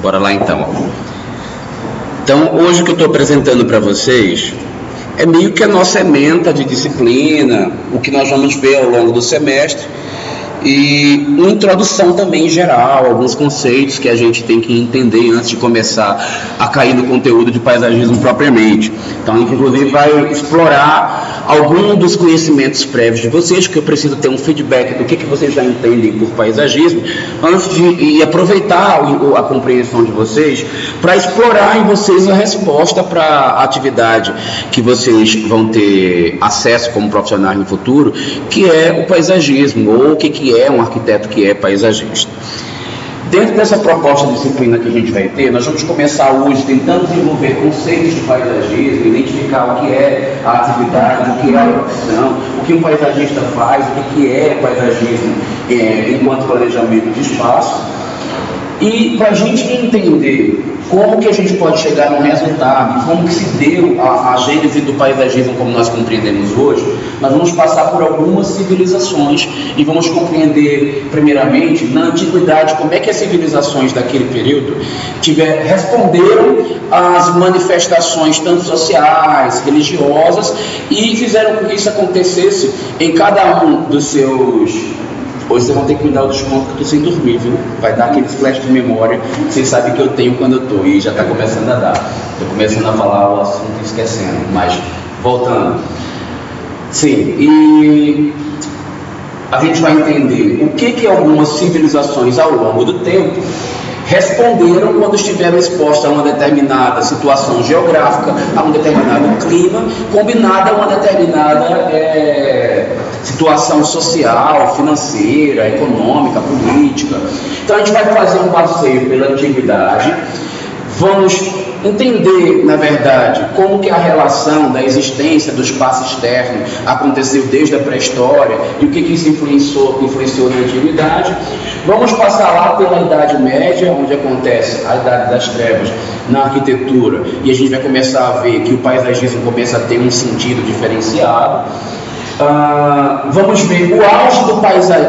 Bora lá então. Então, hoje o que eu estou apresentando para vocês é meio que a nossa ementa de disciplina, o que nós vamos ver ao longo do semestre, e uma introdução também geral, alguns conceitos que a gente tem que entender antes de começar a cair no conteúdo de paisagismo propriamente. Então, a gente inclusive vai explorar algum dos conhecimentos prévios de vocês, que eu preciso ter um feedback do que vocês já entendem por paisagismo, antes de aproveitar a compreensão de vocês para explorar em vocês a resposta para a atividade que vocês vão ter acesso como profissionais no futuro, que é o paisagismo, ou o que é um arquiteto que é paisagista. Dentro dessa proposta de disciplina que a gente vai ter, nós vamos começar hoje tentando desenvolver conceitos de paisagismo, identificar o que é a atividade, o que é a profissão, o que um paisagista faz, o que é paisagismo enquanto planejamento de espaço. E para a gente entender como que a gente pode chegar no resultado, como que se deu a gênese do paisagismo como nós compreendemos hoje, nós vamos passar por algumas civilizações e vamos compreender, primeiramente, na antiguidade, como é que as civilizações daquele período responderam às manifestações tanto sociais, religiosas, e fizeram com que isso acontecesse em cada um dos seus... Hoje vocês vão ter que me dar o desconto que eu estou sem dormir, viu? Vai dar aqueles flash de memória que vocês sabem que eu tenho quando eu estou, e já está começando a dar. Estou começando a falar o assunto e esquecendo, mas voltando. Sim, e a gente vai entender o que algumas civilizações ao longo do tempo responderam quando estiveram expostas a uma determinada situação geográfica, a um determinado clima, combinada a uma determinada situação social, financeira, econômica, política. Então a gente vai fazer um passeio pela antiguidade, vamos entender, na verdade, como que a relação da existência do espaço externo aconteceu desde a pré-história e o que isso influenciou na antiguidade. Vamos passar lá pela Idade Média, onde acontece a Idade das Trevas na arquitetura, e a gente vai começar a ver que o paisagismo começa a ter um sentido diferenciado. Vamos ver o auge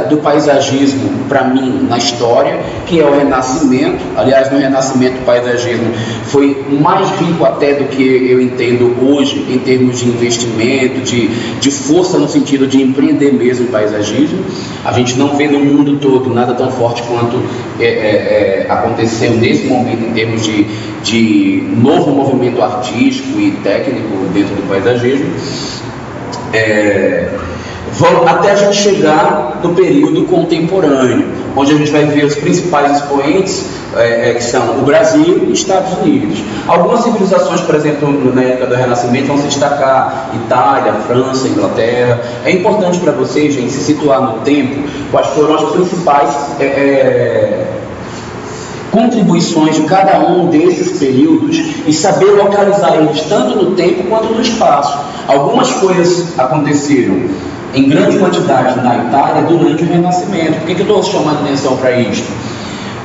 do paisagismo, para mim, na história, que é o Renascimento. Aliás, no Renascimento o paisagismo foi mais rico até do que eu entendo hoje, em termos de investimento, de força no sentido de empreender mesmo o paisagismo. A gente não vê no mundo todo nada tão forte quanto aconteceu nesse momento em termos de novo movimento artístico e técnico dentro do paisagismo. Até a gente chegar no período contemporâneo, onde a gente vai ver os principais expoentes, que são o Brasil e Estados Unidos. Algumas civilizações, por exemplo, na época do Renascimento, vão se destacar: Itália, França, Inglaterra. É importante para vocês, gente, se situar no tempo, quais foram as principais contribuições de cada um desses períodos e saber localizar eles tanto no tempo quanto no espaço. Algumas coisas aconteceram em grande quantidade na Itália durante o Renascimento. Por que eu estou chamando atenção para isso?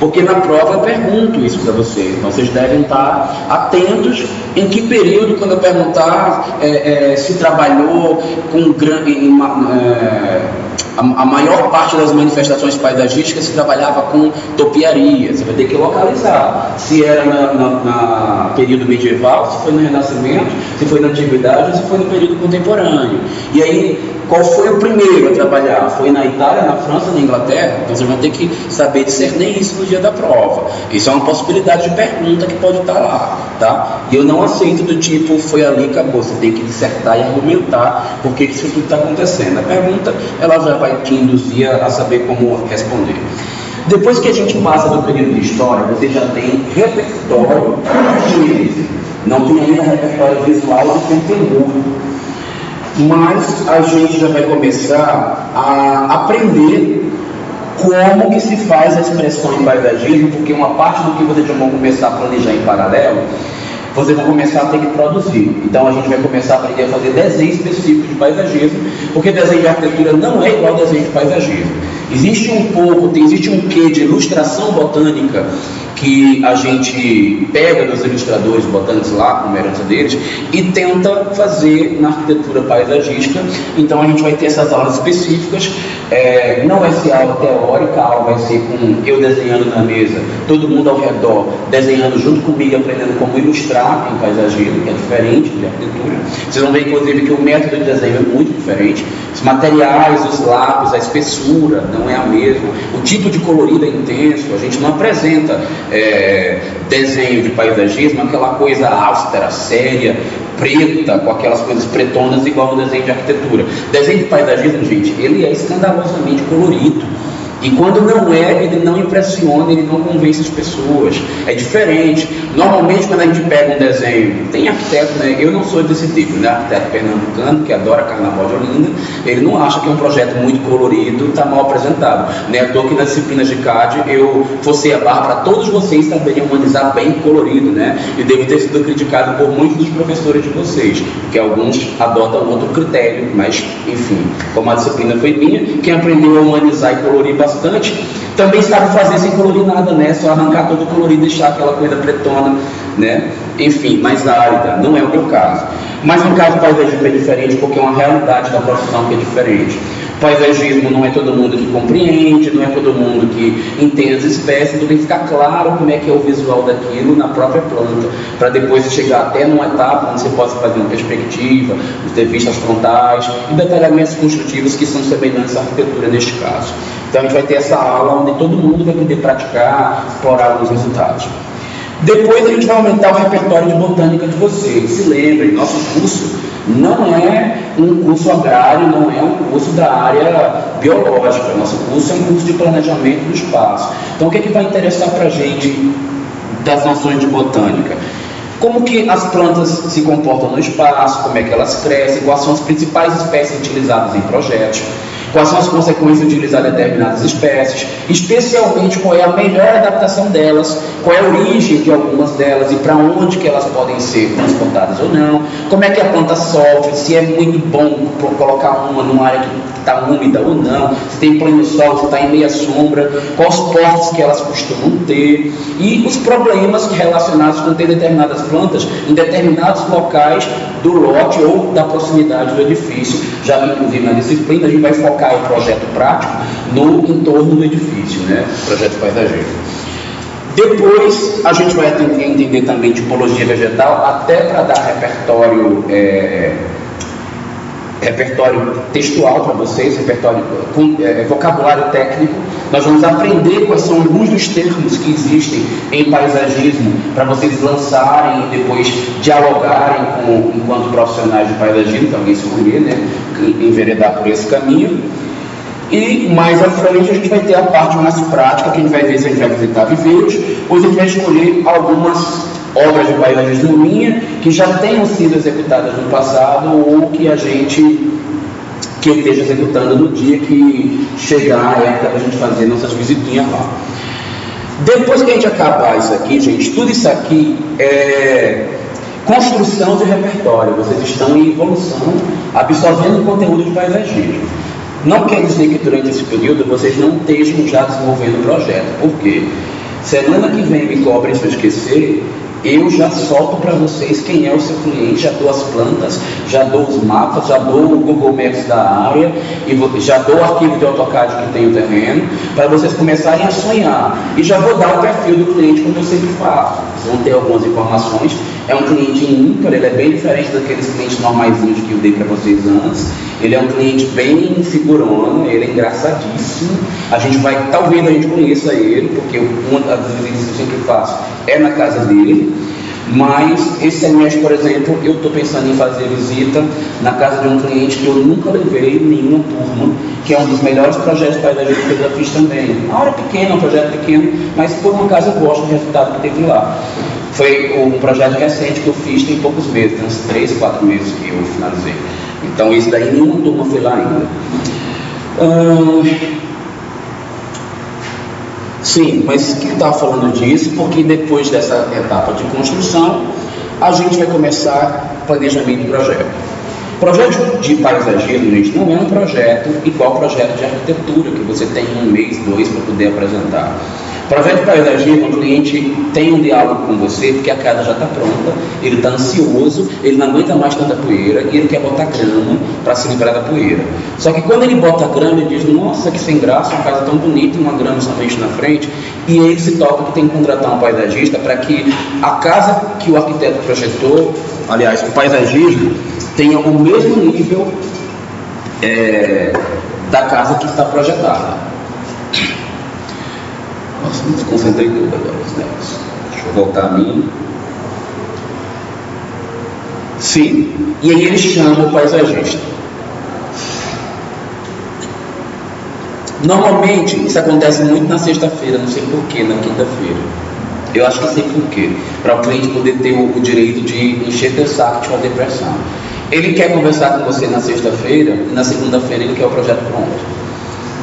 Porque na prova eu pergunto isso para vocês, então vocês devem estar atentos em que período, quando eu perguntar, se trabalhou com a maior parte das manifestações paisagísticas se trabalhava com topiaria. Você vai ter que localizar se era no período medieval, se foi no Renascimento, se foi na Antiguidade ou se foi no período contemporâneo. E aí, qual foi o primeiro a trabalhar? Foi na Itália, na França, na Inglaterra? Então você vai ter que saber discernir isso no dia da prova. Isso é uma possibilidade de pergunta que pode estar lá, tá? E eu não aceito do tipo, foi ali e acabou. Você tem que dissertar e argumentar por que isso tudo está acontecendo. A pergunta, ela já vai te induzir a saber como responder. Depois que a gente passa do período de história, você já tem repertório de... Não tem ainda repertório visual do conteúdo, mas a gente já vai começar a aprender como que se faz a expressão em paisagismo, porque uma parte do que vocês já vão começar a planejar em paralelo, vocês vão começar a ter que produzir. Então a gente vai começar a aprender a fazer desenho específico de paisagismo, porque desenho de arquitetura não é igual ao desenho de paisagismo. Existe um quê de ilustração botânica que a gente pega dos ilustradores botânicos lá, como herança deles, e tenta fazer na arquitetura paisagística. Então a gente vai ter essas aulas específicas, não vai ser aula teórica, a aula vai ser com eu desenhando na mesa, todo mundo ao redor desenhando junto comigo, aprendendo como ilustrar em paisagismo, que é diferente de arquitetura. Vocês vão ver inclusive que o método de desenho é muito diferente, os materiais, os lápis, a espessura não é a mesma, o tipo de colorido é intenso, a gente não apresenta desenho de paisagismo, aquela coisa austera, séria, preta, com aquelas coisas pretonas igual no desenho de arquitetura. Desenho de paisagismo, gente, ele é escandalosamente colorido. E quando não é, ele não impressiona, ele não convence as pessoas. É diferente. Normalmente, quando a gente pega um desenho, tem arquiteto, né? Eu não sou desse tipo, né? Arquiteto pernambucano, que adora Carnaval de Olinda, ele não acha que é um projeto muito colorido, está mal apresentado. Não é à toa que nas disciplinas de CAD eu forcei a barra para todos vocês também humanizar bem colorido, né? E devo ter sido criticado por muitos dos professores de vocês, porque alguns adotam outro critério, mas, enfim, como a disciplina foi minha, quem aprendeu a humanizar e colorir bastante, também sabe fazer sem colorir nada, né? Só arrancar todo o colorido e deixar aquela coisa pretona, né? Enfim, mais árida, não é o meu caso. Mas no caso do paisagismo é diferente, porque é uma realidade da profissão que é diferente. Paisagismo não é todo mundo que compreende, não é todo mundo que entende as espécies, então tem que ficar claro como é que é o visual daquilo na própria planta, para depois chegar até numa etapa onde você possa fazer uma perspectiva, ter vistas frontais e detalhamentos construtivos que são semelhantes à arquitetura neste caso. Então a gente vai ter essa aula onde todo mundo vai poder praticar, explorar alguns resultados. Depois a gente vai aumentar o repertório de botânica de vocês. Se lembrem, nosso curso não é um curso agrário, não é um curso da área biológica. Nosso curso é um curso de planejamento do espaço. Então o que é que vai interessar para a gente das noções de botânica? Como que as plantas se comportam no espaço, como é que elas crescem, quais são as principais espécies utilizadas em projetos, quais são as consequências de utilizar determinadas espécies, especialmente qual é a melhor adaptação delas, qual é a origem de algumas delas e para onde que elas podem ser transportadas ou não, como é que a planta sofre, se é muito bom colocar uma numa área que está úmida ou não, se tem pleno sol, se está em meia sombra, quais os portes que elas costumam ter e os problemas relacionados com ter determinadas plantas em determinados locais do lote ou da proximidade do edifício, já que inclusive na disciplina a gente vai focar o projeto prático no entorno do edifício, né? Projeto paisagismo. Depois a gente vai entender também tipologia vegetal, até para dar repertório textual para vocês, vocabulário técnico. Nós vamos aprender quais são alguns dos termos que existem em paisagismo para vocês lançarem e depois dialogarem enquanto profissionais de paisagismo, que alguém escolher, né, enveredar por esse caminho. E mais à frente a gente vai ter a parte mais prática, que a gente vai ver se a gente vai visitar viveiros, ou se a gente vai escolher algumas obras de paisagismo minha que já tenham sido executadas no passado ou que eu esteja executando no dia que chegar a época da gente fazer nossas visitinhas lá. Depois que a gente acabar isso aqui, gente, tudo isso aqui é construção de repertório. Vocês estão em evolução, absorvendo o conteúdo de paisagismo. Não quer dizer que durante esse período vocês não estejam já desenvolvendo o projeto. Por quê? Semana que vem, me cobrem se eu esquecer, eu já solto para vocês quem é o seu cliente, já dou as plantas, já dou os mapas, já dou o Google Maps da área, e já dou o arquivo de AutoCAD que tem o terreno, para vocês começarem a sonhar. E já vou dar o perfil do cliente como eu sempre faço. Vocês vão ter algumas informações. É um cliente ímpar, ele é bem diferente daqueles clientes normaizinhos que eu dei para vocês antes. Ele é um cliente bem figurão, ele é engraçadíssimo. Talvez a gente conheça ele, porque uma das visitas que eu sempre faço é na casa dele. Mas esse semestre, por exemplo, eu estou pensando em fazer visita na casa de um cliente que eu nunca levei nenhuma turma, que é um dos melhores projetos paisagistas que eu já fiz também. A hora pequena, um projeto pequeno, mas por um acaso eu gosto do resultado que teve lá. Foi um projeto recente que eu fiz tem poucos meses, tem uns 3, 4 meses que eu finalizei. Então isso daí nenhuma turma foi lá ainda. Sim, mas que eu estava falando disso, porque depois dessa etapa de construção, a gente vai começar planejamento do projeto. Projeto de paisagismo, gente, não é um projeto igual ao projeto de arquitetura, que você tem 1 mês, 2 para poder apresentar. Projeto de paisagismo, o cliente tem um diálogo com você, porque a casa já está pronta, ele está ansioso, ele não aguenta mais tanta poeira e ele quer botar grama para se livrar da poeira. Só que quando ele bota a grama, ele diz, nossa, que sem graça, uma casa tão bonita e uma grama somente na frente, e ele se toca que tem que contratar um paisagista para que a casa que o arquiteto projetou, aliás, o paisagismo, tenha o mesmo nível da casa que está projetada. Nossa, me desconcentrei tudo agora, os negócios. Deixa eu voltar a mim. Sim, e aí ele chama o paisagista. Normalmente, isso acontece muito na sexta-feira, não sei porquê, na quinta-feira. Eu acho que sei porquê. Para o cliente poder ter o direito de encher teu saco, de fazer pressão. Ele quer conversar com você na sexta-feira, e na segunda-feira ele quer o projeto pronto.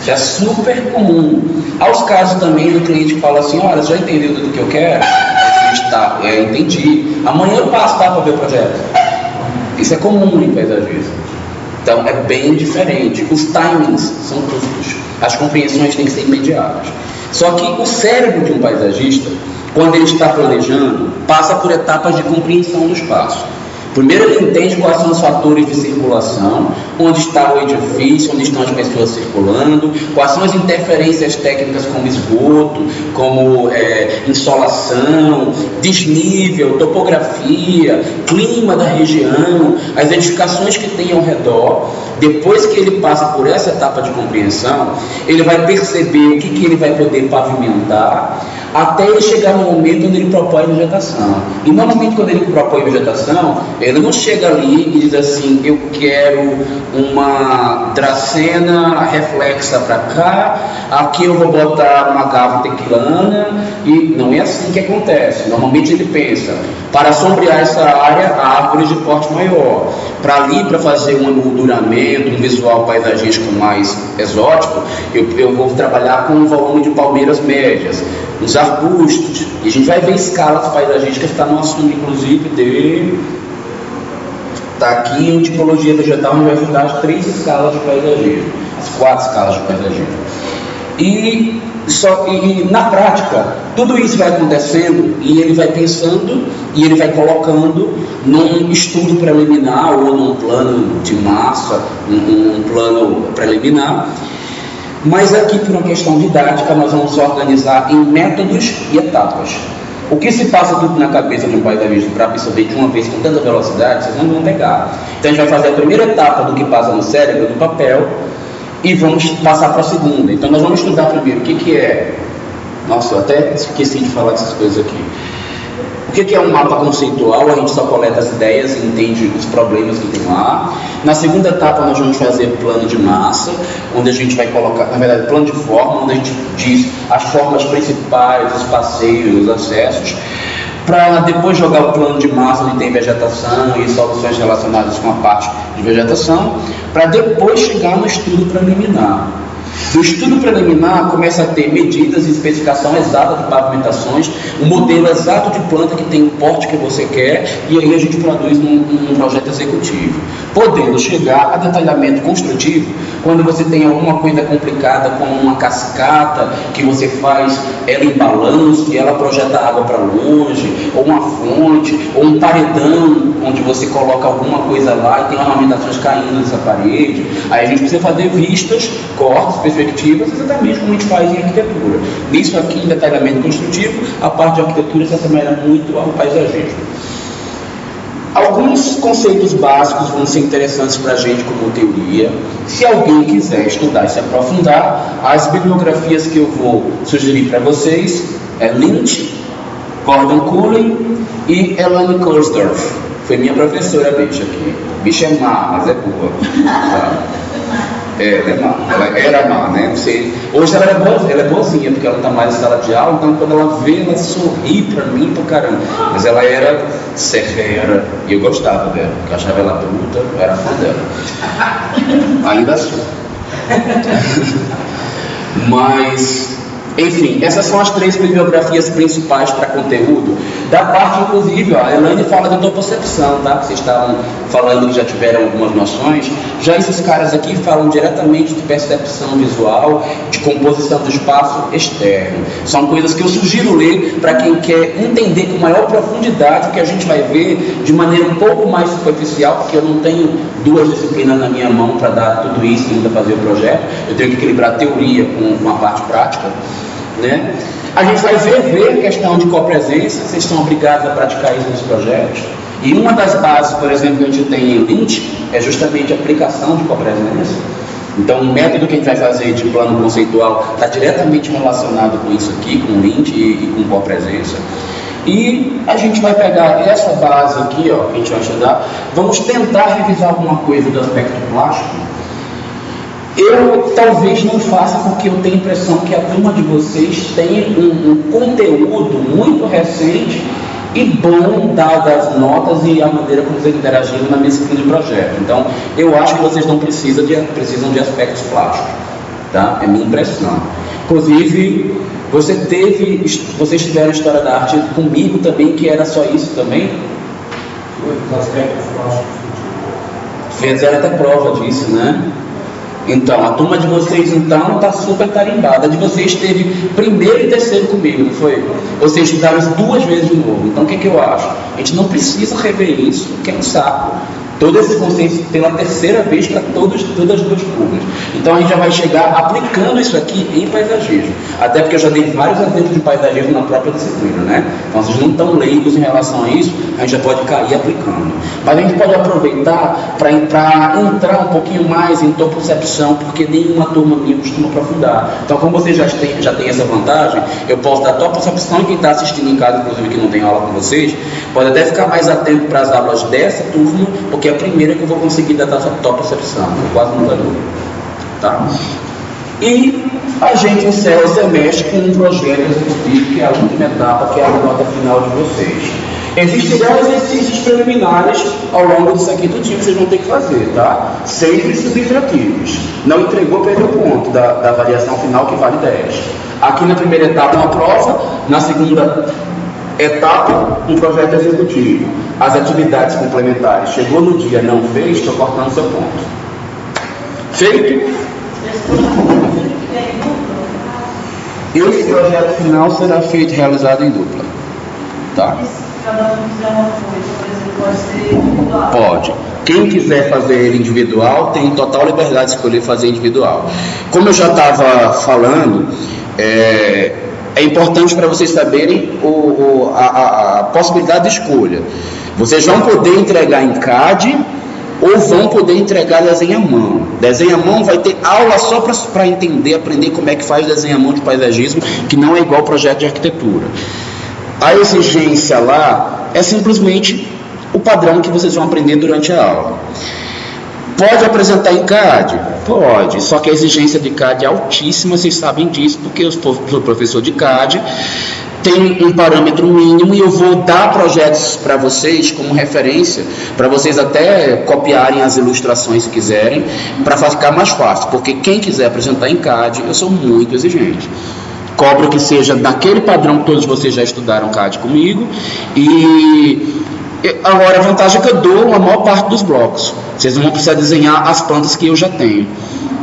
Isso é super comum. Há os casos também do cliente que fala assim, olha, você já entendeu tudo que eu quero? Tá, entendi. Amanhã eu passo para ver o projeto. Isso é comum em paisagismo. Então é bem diferente. Os timings são curtos. As compreensões têm que ser imediatas. Só que o cérebro de um paisagista, quando ele está planejando, passa por etapas de compreensão do espaço. Primeiro ele entende quais são os fatores de circulação, onde está o edifício, onde estão as pessoas circulando, quais são as interferências técnicas como esgoto, como insolação, desnível, topografia, clima da região, as edificações que tem ao redor. Depois que ele passa por essa etapa de compreensão, ele vai perceber o que ele vai poder pavimentar, até ele chegar no momento onde ele propõe vegetação. E normalmente quando ele propõe vegetação, ele não chega ali e diz assim, eu quero uma dracena reflexa para cá, aqui eu vou botar uma gávea tequilana, e não é assim que acontece. Normalmente ele pensa, para sombrear essa área, árvores de porte maior. Para ali, para fazer um emolduramento, um visual paisagístico mais exótico, eu vou trabalhar com um volume de palmeiras médias, os arbustos, e a gente vai ver escalas paisagísticas, está no assunto inclusive de... Está aqui em tipologia vegetal, a gente vai estudar as 3 escalas de paisagismo, as 4 escalas de paisagismo. E na prática, tudo isso vai acontecendo e ele vai pensando e ele vai colocando num estudo preliminar ou num plano de massa, um plano preliminar. Mas aqui, por uma questão didática, nós vamos organizar em métodos e etapas. O que se passa tudo na cabeça de um paisagista para absorver de uma vez com tanta velocidade, vocês não vão pegar. Então a gente vai fazer a primeira etapa do que passa no cérebro, do papel, e vamos passar para a segunda. Então nós vamos estudar primeiro o que é... Nossa, eu até esqueci de falar dessas coisas aqui. O que é um mapa conceitual? A gente só coleta as ideias e entende os problemas que tem lá. Na segunda etapa nós vamos fazer plano de massa, onde a gente vai colocar, na verdade, plano de forma, onde a gente diz as formas principais, os passeios, os acessos, para depois jogar o plano de massa, onde tem vegetação e soluções relacionadas com a parte de vegetação, para depois chegar no estudo preliminar. Do estudo preliminar começa a ter medidas e especificação exata de pavimentações, um modelo exato de planta que tem o porte que você quer, e aí a gente produz um projeto executivo, podendo chegar a detalhamento construtivo quando você tem alguma coisa complicada como uma cascata que você faz ela em balanço e ela projeta água para longe, ou uma fonte, ou um paredão onde você coloca alguma coisa lá e tem ornamentações caindo nessa parede. Aí a gente precisa fazer vistas, cortes, perspectivas, exatamente como a gente faz em arquitetura. Nisso aqui, em detalhamento construtivo, a parte de arquitetura se assemelha muito ao paisagismo. Alguns conceitos básicos vão ser interessantes para a gente como teoria. Se alguém quiser estudar e se aprofundar, as bibliografias que eu vou sugerir para vocês é Lynch, Gordon Cullen e Elaine Kursdorf. Foi minha professora, bicha aqui. Bicha é má, mas é boa. Ela é má. Ela era má, né? Não sei. Hoje ela é boazinha, porque ela não está mais em sala de aula, então quando ela vê, ela sorri pra mim pra caramba. Mas ela era severa e eu gostava dela, porque eu achava ela bruta, eu era fã dela. Ainda sou. Mas Enfim, essas são as 3 bibliografias principais para conteúdo. Da parte, inclusive, ó, a Elaine fala de endopercepção, tá? Que vocês estavam falando que já tiveram algumas noções. Já esses caras aqui falam diretamente de percepção visual, de composição do espaço externo. São coisas que eu sugiro ler para quem quer entender com maior profundidade, que a gente vai ver de maneira um pouco mais superficial, porque eu não tenho 2 disciplinas na minha mão para dar tudo isso e ainda fazer o projeto. Eu tenho que equilibrar a teoria com a parte prática. Né? A gente vai ver a questão de copresença, vocês são obrigados a praticar isso nos projetos. E uma das bases, por exemplo, que a gente tem em Lint é justamente a aplicação de copresença. Então, o método que a gente vai fazer de plano conceitual está diretamente relacionado com isso aqui, com Lint e com copresença. E a gente vai pegar essa base aqui, ó, que a gente vai estudar, vamos tentar revisar alguma coisa do aspecto plástico. Eu talvez não faça porque eu tenho a impressão que a turma de vocês tem um conteúdo muito recente e bom, dadas as notas e a maneira como vocês interagiram na disciplina de projeto. Então, eu acho que vocês não precisam de aspectos plásticos, tá? É minha impressão. Inclusive, vocês tiveram história da arte comigo também, que era só isso também? Os aspectos plásticos. Fizeram até prova disso, né? Então, a turma de vocês, então, está super tarimbada. A de vocês teve primeiro e terceiro comigo, não foi? Vocês estudaram 2 vezes de novo. Então, o que eu acho? A gente não precisa rever isso, que é um saco. Todo esse conceito pela terceira vez para todas as 2 turmas. Então, a gente já vai chegar aplicando isso aqui em paisagismo. Até porque eu já dei vários exemplos de paisagismo na própria disciplina, né? Então, vocês não estão leigos em relação a isso, a gente já pode cair aplicando. Mas a gente pode aproveitar para entrar um pouquinho mais em endopercepção, porque nenhuma turma minha costuma aprofundar. Então, como vocês já têm essa vantagem, eu posso dar endopercepção e quem está assistindo em casa, inclusive que não tem aula com vocês, pode até ficar mais atento para as aulas dessa turma, porque é a primeira que eu vou conseguir dar endopercepção. Eu quase nunca dou. Tá? E a gente encerra o semestre com um projeto executivo, que é a última etapa, que é a nota final de vocês. Existirão exercícios preliminares ao longo disso aqui tudinho que vocês vão ter que fazer, tá? Sempre subtrativos. Não entregou, perdeu ponto da avaliação final, que vale 10. Aqui na primeira etapa uma prova, na segunda etapa um projeto executivo. As atividades complementares. Chegou no dia, não fez, estou cortando seu ponto. Feito? Esse projeto final será feito realizado em dupla. Tá? Cada um quiser uma coisa, por exemplo, pode ser individual. Pode. Quem quiser fazer ele individual tem total liberdade de escolher fazer individual. Como eu já estava falando, é importante para vocês saberem a possibilidade de escolha. Vocês vão poder entregar em CAD ou vão poder entregar desenho à mão. Desenho à mão vai ter aula só para entender, aprender como é que faz desenho à mão de paisagismo, que não é igual ao projeto de arquitetura. A exigência lá é simplesmente o padrão que vocês vão aprender durante a aula. Pode apresentar em CAD? Pode, só que a exigência de CAD é altíssima, vocês sabem disso, porque eu sou professor de CAD, tem um parâmetro mínimo e eu vou dar projetos para vocês como referência, para vocês até copiarem as ilustrações se quiserem, para ficar mais fácil, porque quem quiser apresentar em CAD, eu sou muito exigente. Cobro que seja daquele padrão que todos vocês já estudaram CAD comigo. E agora a vantagem é que eu dou a maior parte dos blocos. Vocês não vão precisar desenhar as plantas que eu já tenho.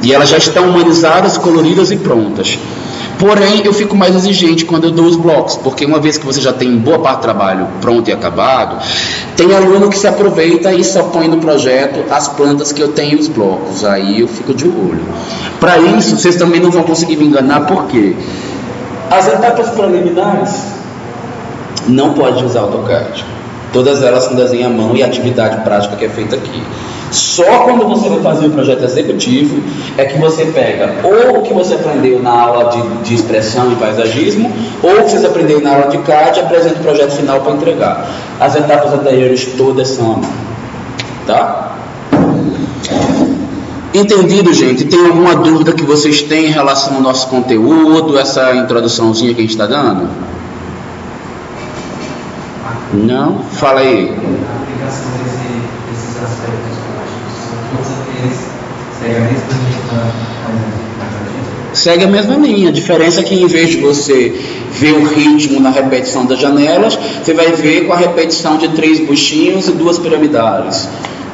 E elas já estão humanizadas, coloridas e prontas. Porém, eu fico mais exigente quando eu dou os blocos, porque uma vez que você já tem boa parte do trabalho pronto e acabado, tem aluno que se aproveita e só põe no projeto as plantas que eu tenho os blocos. Aí eu fico de olho. Para isso, vocês também não vão conseguir me enganar, por quê? As etapas preliminares não pode usar AutoCAD. Todas elas são desenho à mão e atividade prática que é feita aqui. Só quando você vai fazer o projeto executivo é que você pega ou o que você aprendeu na aula de expressão e paisagismo, ou o que você aprendeu na aula de CAD e apresenta o projeto final para entregar. As etapas anteriores todas são à mão. Tá? Entendido, gente? Tem alguma dúvida que vocês têm em relação ao nosso conteúdo, essa introduçãozinha que a gente está dando? Não? Fala aí. A aplicação desses aspectos plásticos são todos aqueles que seguem a mesma lógica paisagismo? Segue a mesma linha. A diferença é que, em vez de você ver o ritmo na repetição das janelas, você vai ver com a repetição de 3 buchinhos e 2 piramidais.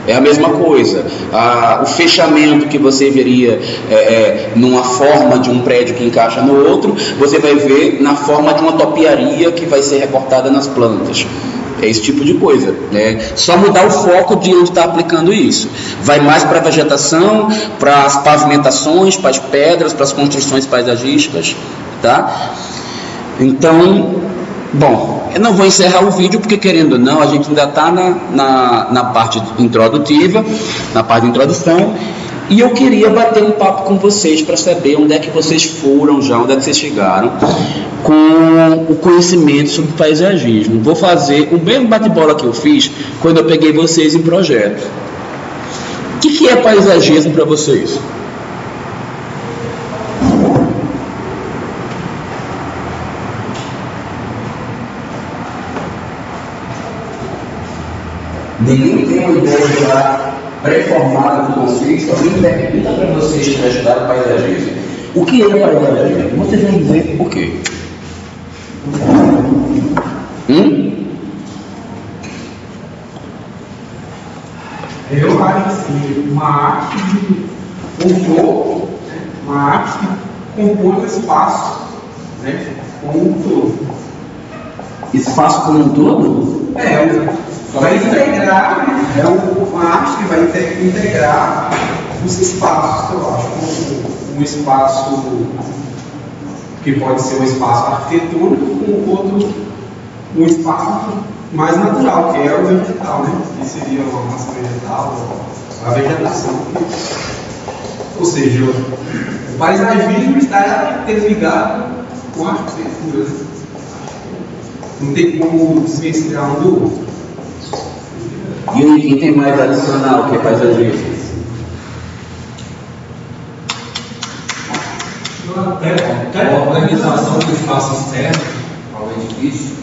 É a mesma coisa. O fechamento que você veria numa forma de um prédio que encaixa no outro, você vai ver na forma de uma topiaria que vai ser recortada nas plantas. É esse tipo de coisa, né? Só mudar o foco de onde está aplicando isso. Vai mais para a vegetação, para as pavimentações, para as pedras, para as construções paisagísticas, tá? Então, bom, eu não vou encerrar o vídeo porque, querendo ou não, a gente ainda está na parte introdutiva, na parte de introdução, e eu queria bater um papo com vocês para saber onde é que vocês foram já, onde é que vocês chegaram com o conhecimento sobre paisagismo. Vou fazer o mesmo bate-bola que eu fiz quando eu peguei vocês em projeto. O que é paisagismo para vocês? Ninguém tem uma ideia já pré-formada do conceito, alguém pergunta para vocês que estudaram paisagismo. O que é paisagismo? Vocês vão dizer o quê? Eu acho assim, uma arte de compor, uma arte que compõe o espaço, né, como um todo. Espaço como um todo? Vai integrar, uma arte que vai integrar os espaços, eu acho, um espaço que pode ser um espaço arquitetônico com outro, um espaço mais natural, que é o vegetal, né? Que seria uma massa vegetal, a vegetação. Ou seja, o paisagismo está interligado com a arquitetura, né? Não tem como desvencilhar um do outro. E aí, quem tem mais adicional que é paisagismo? A organização do espaço externo ao edifício.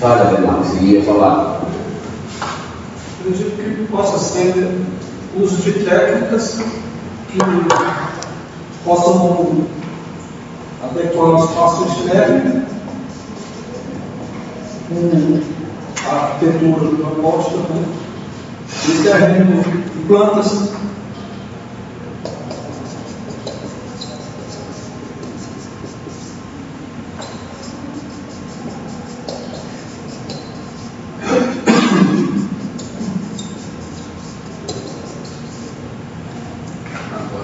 Fala, Bernardo, você ia falar. Eu digo que possa ser uso de técnicas que possam adequar o espaço externo com a arquitetura proposta, né? E terreno de plantas.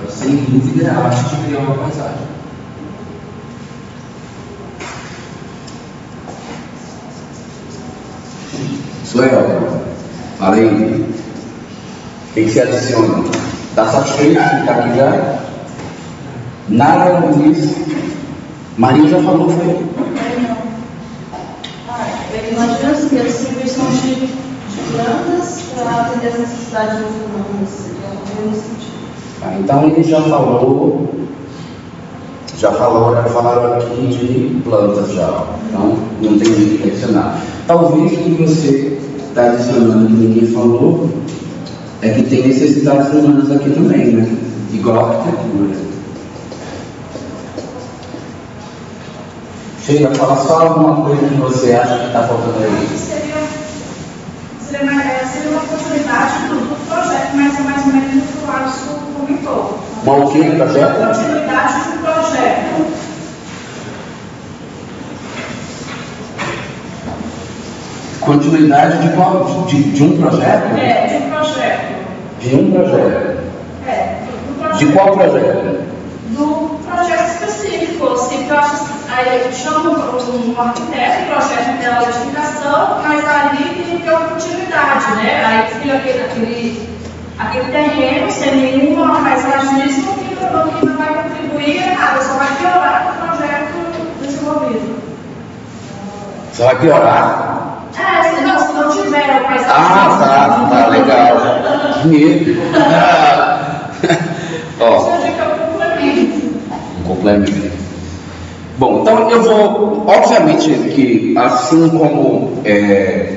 Sem dúvida, é a arte de criar uma paisagem. Suel, fala aí. O que você adiciona? Está satisfeito com o que está aqui já? Nada disso. Maria já falou, foi? Não. Eu imagino assim, a distribuição de plantas para atender as necessidades humanas, seria algo nesse sentido. Então ele já falaram aqui de plantas já. Então não tem muito que adicionar. Talvez o que você está adicionando que ninguém falou é que tem necessidades humanas aqui também, né? Igual a arquitetura. Chega, fala só alguma coisa que você acha que está faltando aí. Seria uma continuidade do projeto, mas é mais ou menos o que o Alisson comentou. Uma o que do projeto? Uma continuidade do projeto. Continuidade de qual? De um projeto? De um projeto. De um projeto. Do projeto. De qual projeto? Do projeto específico, assim, que eu acho que aí chama um arquiteto, um projeto de eletrificação, mas ali tem que ter uma continuidade, né? Aí fica aquele terreno sem nenhuma paisagismo que não vai contribuir a nada, só vai piorar com o projeto desenvolvido. Só vai piorar? Se não tiver o paisagismo. Tá legal. Dinheiro. Ó. Isso é um complemento. Um complemento. Bom, então eu vou, obviamente que assim como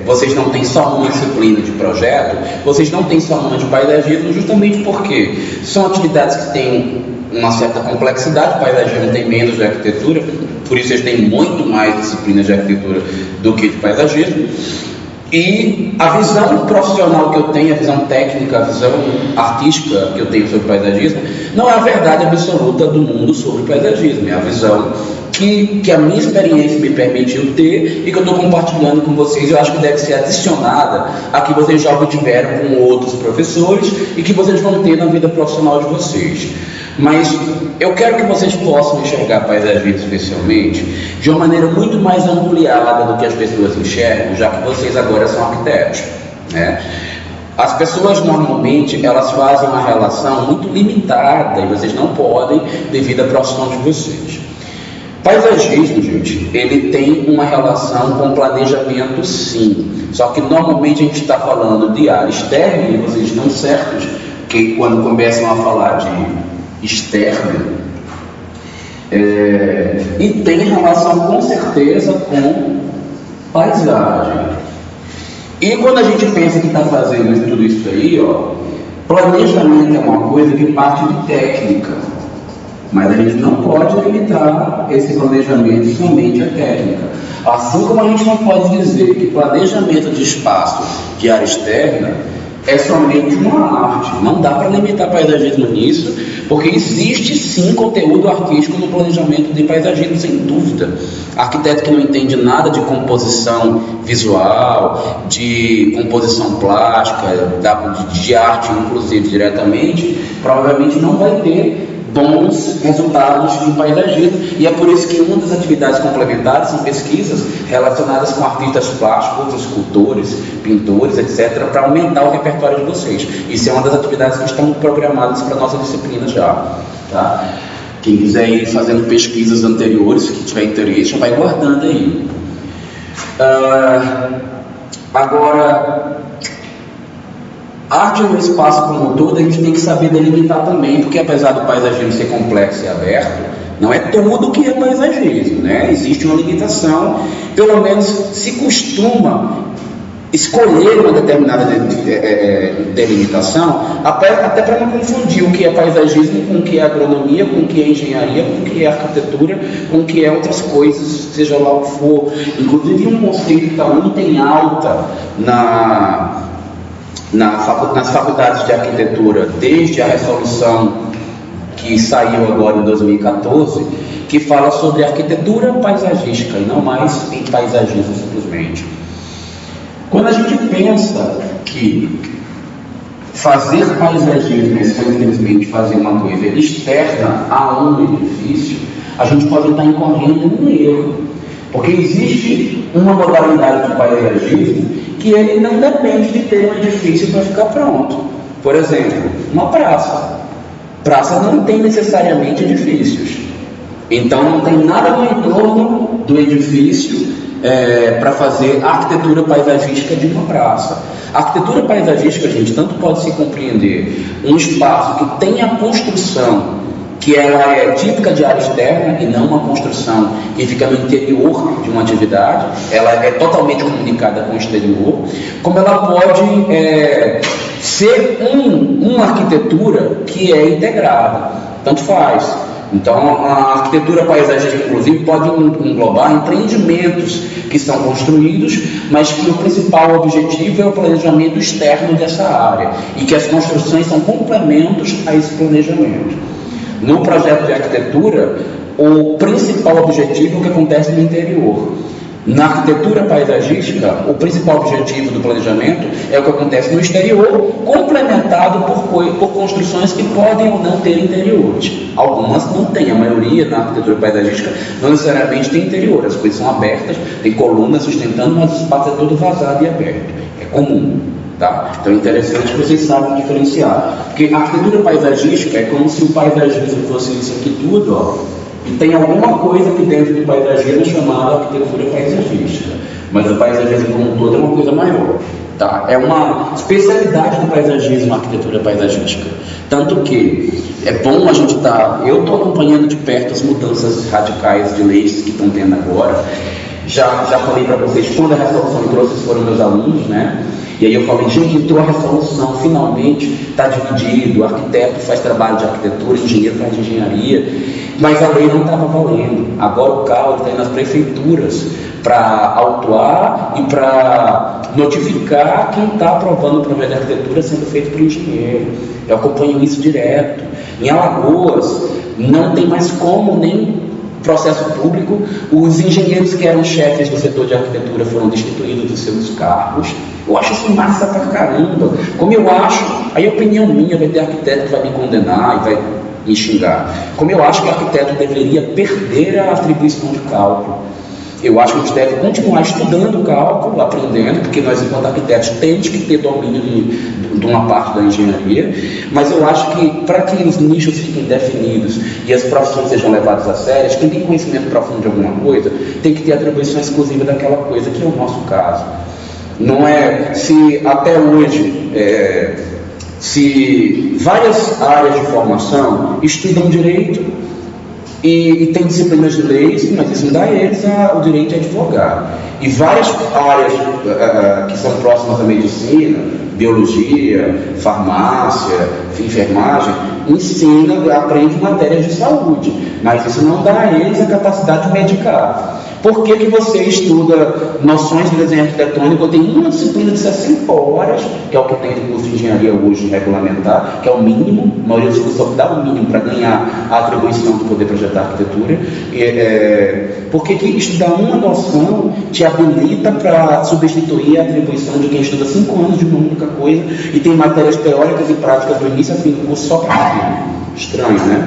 vocês não têm só uma disciplina de projeto, vocês não têm só uma de paisagismo, justamente porque são atividades que têm uma certa complexidade. Paisagismo tem menos de arquitetura, por isso eles têm muito mais disciplinas de arquitetura do que de paisagismo. E a visão profissional que eu tenho, a visão técnica, a visão artística que eu tenho sobre paisagismo, não é a verdade absoluta do mundo sobre paisagismo, é a visão que a minha experiência me permitiu ter e que eu estou compartilhando com vocês. Eu acho que deve ser adicionada a que vocês já obtiveram com outros professores e que vocês vão ter na vida profissional de vocês. Mas eu quero que vocês possam enxergar paisagismo especialmente de uma maneira muito mais ampliada do que as pessoas enxergam, já que vocês agora são arquitetos, né? As pessoas normalmente elas fazem uma relação muito limitada e vocês não podem devido à profissão de vocês. Paisagismo, gente, ele tem uma relação com planejamento, sim. Só que normalmente a gente está falando de área externa e vocês estão certos que quando começam a falar de externa, e tem relação com certeza com paisagem. E quando a gente pensa que está fazendo tudo isso aí, planejamento é uma coisa que parte de técnica, mas a gente não pode limitar esse planejamento somente à técnica. Assim como a gente não pode dizer que planejamento de espaço de área externa é somente uma arte. Não dá para limitar paisagismo nisso, porque existe sim conteúdo artístico no planejamento de paisagismo, sem dúvida. Arquiteto que não entende nada de composição visual, de composição plástica, de arte inclusive diretamente, provavelmente não vai ter bons resultados em paisagismo, e é por isso que uma das atividades complementares são pesquisas relacionadas com artistas plásticos, escultores, pintores, etc., para aumentar o repertório de vocês. Isso é uma das atividades que estão programadas para a nossa disciplina já, tá? Quem quiser ir fazendo pesquisas anteriores, que tiver interesse, já vai guardando aí. Agora, arte no espaço como um todo, a gente tem que saber delimitar também, porque apesar do paisagismo ser complexo e aberto, não é tudo que é paisagismo, né? Existe uma limitação, pelo menos se costuma escolher uma determinada delimitação, até para não confundir o que é paisagismo com o que é agronomia, com o que é engenharia, com o que é arquitetura, com o que é outras coisas, seja lá o que for. Inclusive um conceito que está muito em alta nas faculdades de arquitetura, desde a resolução que saiu agora em 2014, que fala sobre arquitetura paisagística e não mais em paisagismo simplesmente. Quando a gente pensa que fazer paisagismo é simplesmente fazer uma coisa externa a um edifício, a gente pode estar incorrendo em um erro, porque existe uma modalidade de paisagismo que ele não depende de ter um edifício para ficar pronto. Por exemplo, uma praça. Praça não tem necessariamente edifícios. Então não tem nada no entorno do edifício para fazer a arquitetura paisagística de uma praça. A arquitetura paisagística, gente, tanto pode se compreender um espaço que tem a construção que ela é típica de área externa e não uma construção que fica no interior de uma atividade, ela é totalmente comunicada com o exterior, como ela pode ser uma arquitetura que é integrada, tanto faz. Então, a arquitetura paisagística, inclusive, pode englobar empreendimentos que são construídos, mas que o principal objetivo é o planejamento externo dessa área, e que as construções são complementos a esse planejamento. No projeto de arquitetura, o principal objetivo é o que acontece no interior. Na arquitetura paisagística, o principal objetivo do planejamento é o que acontece no exterior, complementado por construções que podem ou não ter interiores. Algumas não têm, a maioria na arquitetura paisagística não necessariamente tem interior, as coisas são abertas, tem colunas sustentando, mas o espaço é todo vazado e aberto. É comum. Tá? Então é interessante que vocês saibam diferenciar, porque a arquitetura paisagística é como se o paisagismo fosse isso aqui tudo, e tem alguma coisa aqui dentro do paisagismo chamada arquitetura paisagística, mas o paisagismo como um todo é uma coisa maior. Tá? É uma especialidade do paisagismo, a arquitetura paisagística. Tanto que é bom a gente estar... Eu estou acompanhando de perto as mudanças radicais de leis que estão tendo agora. Já falei para vocês, quando a resolução entrou, vocês foram meus alunos, né? E aí eu falei, gente, entrou a resolução, finalmente está dividido, o arquiteto faz trabalho de arquitetura, o engenheiro faz de engenharia, mas a lei não estava valendo. Agora o CAL está indo nas prefeituras para autuar e para notificar quem está aprovando o projeto de arquitetura sendo feito por engenheiro. Eu acompanho isso direto. Em Alagoas, não tem mais como nem processo público, os engenheiros que eram chefes do setor de arquitetura foram destituídos dos seus cargos. Eu acho isso massa pra caramba. Como eu acho, aí a opinião minha, vai ter arquiteto que vai me condenar e vai me xingar. Como eu acho que o arquiteto deveria perder a atribuição de cálculo. Eu acho que a gente deve continuar estudando cálculo, aprendendo, porque nós, enquanto arquitetos, temos que ter domínio de uma parte da engenharia, mas eu acho que, para que os nichos fiquem definidos e as profissões sejam levadas a sério, quem tem conhecimento profundo de alguma coisa, tem que ter atribuição exclusiva daquela coisa, que é o nosso caso. Não é se até hoje, se várias áreas de formação estudam direito, e tem disciplinas de leis, mas isso não dá a eles o direito de advogar. E várias áreas que são próximas à medicina, biologia, farmácia, enfermagem, aprende matérias de saúde, mas isso não dá a eles a capacidade de medicar. Por que você estuda noções de desenho arquitetônico? Tem uma disciplina de 60 horas, que é o que tem de curso de engenharia hoje regulamentar, que é o mínimo, a maioria dos cursos só dá o mínimo para ganhar a atribuição de poder projetar arquitetura. Por que estudar uma noção te habilita para substituir a atribuição de quem estuda 5 anos de uma única coisa e tem matérias teóricas e práticas do início ao fim do curso só para aquilo? Estranho, né?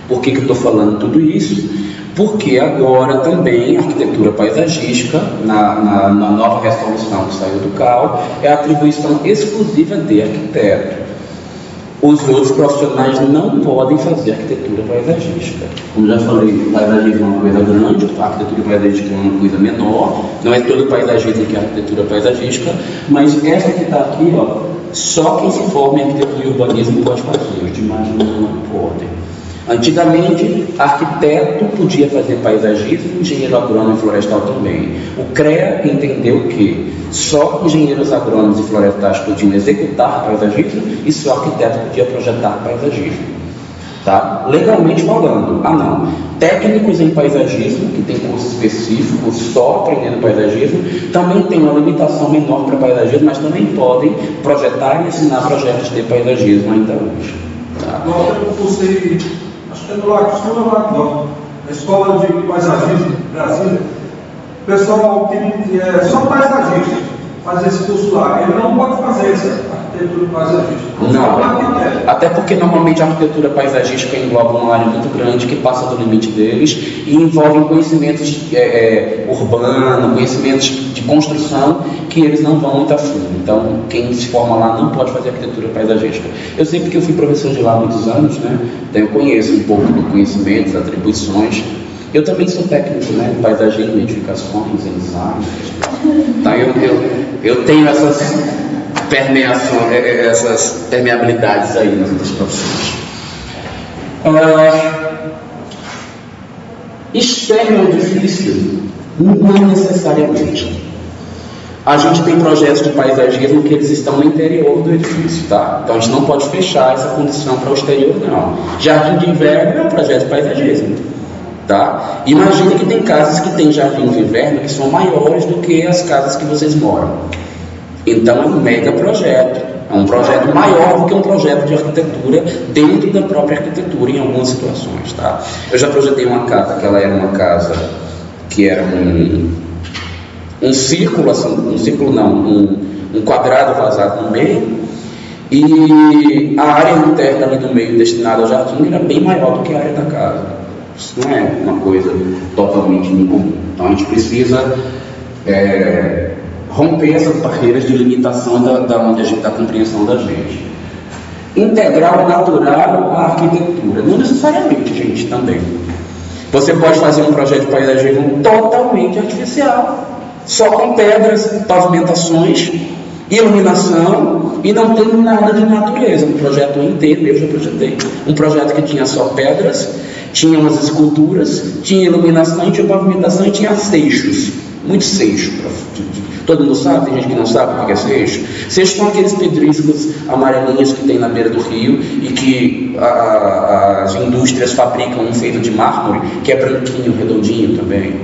Por que eu estou falando tudo isso? Porque agora também a arquitetura paisagística, na nova resolução que saiu do CAL, é a atribuição exclusiva de arquiteto. Os outros profissionais não podem fazer arquitetura paisagística. Como já falei, paisagismo é uma coisa grande, a arquitetura paisagística é uma coisa menor, não é todo paisagismo que é arquitetura paisagística, mas essa que está aqui, ó, só quem se forma em arquitetura e urbanismo pode fazer, os demais não podem. Antigamente, arquiteto podia fazer paisagismo, engenheiro agrônomo e florestal também. O CREA entendeu que só engenheiros agrônomos e florestais podiam executar paisagismo e só arquiteto podia projetar paisagismo. Tá? Legalmente falando, não. Técnicos em paisagismo, que tem curso específico só aprendendo paisagismo, também tem uma limitação menor para paisagismo, mas também podem projetar e ensinar projetos de paisagismo ainda hoje. Tá? Eu cursei, acho que é do lado, a Escola de Paisagismo Brasília. O pessoal que é só paisagista faz esse curso lá, ele não pode fazer essa arquitetura paisagística. Não, até porque normalmente a arquitetura paisagística engloba uma área muito grande que passa do limite deles e envolve conhecimentos urbanos, conhecimentos de construção que eles não vão muito a fundo. Então, quem se forma lá não pode fazer arquitetura paisagística. Eu sei porque eu fui professor de lá há muitos anos, né? Então eu conheço um pouco do conhecimento, das atribuições. Eu também sou técnico, né? Paisagismo, edificações, design. Tá? Eu tenho essas permeabilidades aí nas outras profissões. Externo ao edifício, não necessariamente. A gente tem projetos de paisagismo que eles estão no interior do edifício, tá? Então a gente não pode fechar essa condição para o exterior, não. Jardim de inverno é um projeto de paisagismo, tá? Imagina que tem casas que têm jardins de inverno que são maiores do que as casas que vocês moram. Então é um mega projeto, é um projeto maior do que um projeto de arquitetura dentro da própria arquitetura em algumas situações, tá? Eu já projetei uma casa que ela era uma casa que era um círculo, assim, um quadrado vazado no meio, e a área interna ali do meio destinada ao jardim era bem maior do que a área da casa. Isso não é uma coisa totalmente incomum. Então a gente precisa romper essas barreiras de limitação da compreensão da gente. Integrar o natural à arquitetura. Não necessariamente, gente, também. Você pode fazer um projeto de paisagismo totalmente artificial. só com pedras, pavimentações, iluminação, e não tem nada de natureza. Um projeto inteiro, eu já projetei um projeto que tinha só pedras, tinha umas esculturas, tinha iluminação, tinha pavimentação e tinha seixos, muitos seixos. Todo mundo sabe, tem gente que não sabe o que é seixo. Seixos são aqueles pedriscos amarelinhos que tem na beira do rio e que as indústrias fabricam um feito de mármore, que é branquinho, redondinho também.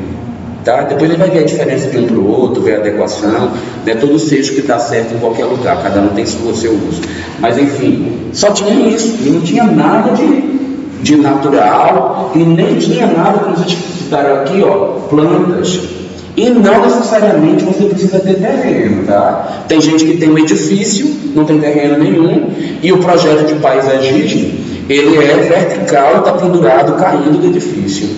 Tá? Depois ele vai ver a diferença de um para o outro, ver a adequação. Não é todo seixo que dá certo em qualquer lugar, cada um tem seu uso. Mas enfim, só tinha isso, e não tinha nada de natural, e nem tinha nada, como vocês citaram aqui, ó, plantas. E não necessariamente você precisa ter terreno, tá? Tem gente que tem um edifício, não tem terreno nenhum, e o projeto de paisagismo, ele é vertical e está pendurado, caindo do edifício.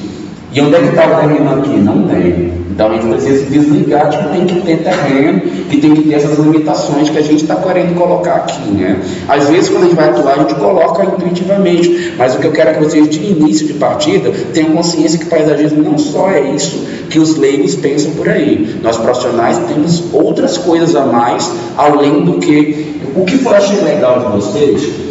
E onde é que está o terreno aqui? Não tem. Então a gente precisa se desligar de que tem que ter terreno e tem que ter essas limitações que a gente está querendo colocar aqui, né? Às vezes quando a gente vai atuar a gente coloca intuitivamente, mas o que eu quero é que vocês de início de partida tenham consciência que paisagismo não só é isso que os leigos pensam por aí. Nós profissionais temos outras coisas a mais, além do que... O que eu achei legal de vocês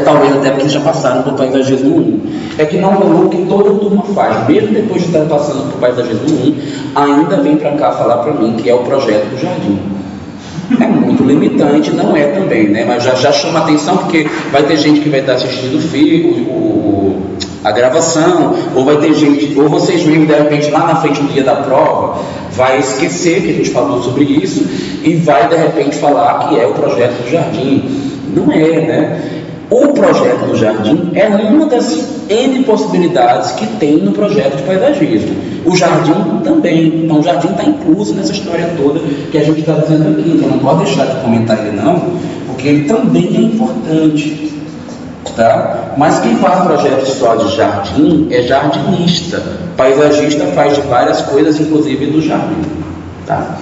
talvez até porque já passaram por paisagismo 1, é que não é o que toda turma faz, mesmo depois de estar passando por paisagismo 1, ainda vem para cá falar para mim que é o projeto do jardim. É muito limitante, não é também, né? Mas já chama atenção porque vai ter gente que vai estar assistindo a gravação, ou vai ter gente, ou vocês mesmos de repente lá na frente no dia da prova, vai esquecer que a gente falou sobre isso e vai de repente falar que é o projeto do jardim. Não é, né? O projeto do jardim é uma das N possibilidades que tem no projeto de paisagismo. O jardim também. Então o jardim está incluso nessa história toda que a gente está dizendo aqui. Então não pode deixar de comentar ele não, porque ele também é importante. Tá? Mas quem faz projeto só de jardim é jardinista. Paisagista faz de várias coisas, inclusive do jardim. Tá?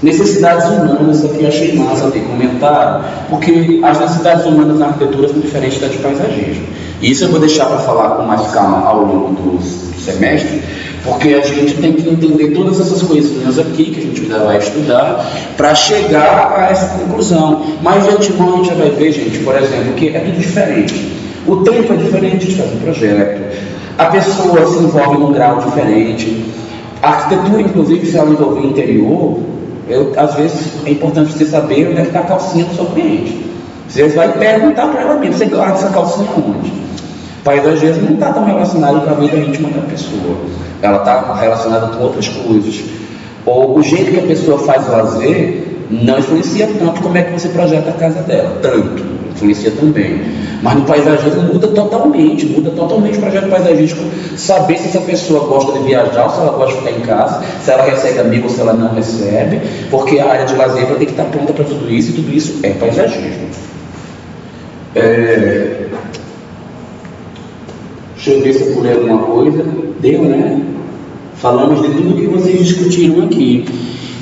Necessidades humanas, aqui eu achei massa ter comentado, porque as necessidades humanas na arquitetura são diferentes das de paisagismo. E isso eu vou deixar para falar com mais calma ao longo do semestre, porque a gente tem que entender todas essas coisinhas aqui que a gente ainda vai estudar para chegar a essa conclusão. Mas de antemão a gente já vai ver, gente, por exemplo, que é tudo diferente. O tempo é diferente de fazer um projeto, a pessoa se envolve num grau diferente, a arquitetura, inclusive, se ela envolver interior, às vezes é importante você saber onde é que está a calcinha do seu cliente. Você vai perguntar para ela mesmo, você guarda essa calcinha onde? Paisagismo não está tão relacionado com a vida íntima da pessoa, ela está relacionada com outras coisas. Ou o jeito que a pessoa faz lazer não influencia tanto como é que você projeta a casa dela, tanto, influencia também. Mas no paisagismo muda totalmente o projeto paisagístico, saber se essa pessoa gosta de viajar ou se ela gosta de ficar em casa, se ela recebe amigos ou se ela não recebe, porque a área de lazer vai ter que estar pronta para tudo isso, e tudo isso é paisagismo. Deixa eu ver se eu pulei alguma coisa. Deu, né? Falamos de tudo que vocês discutiram aqui.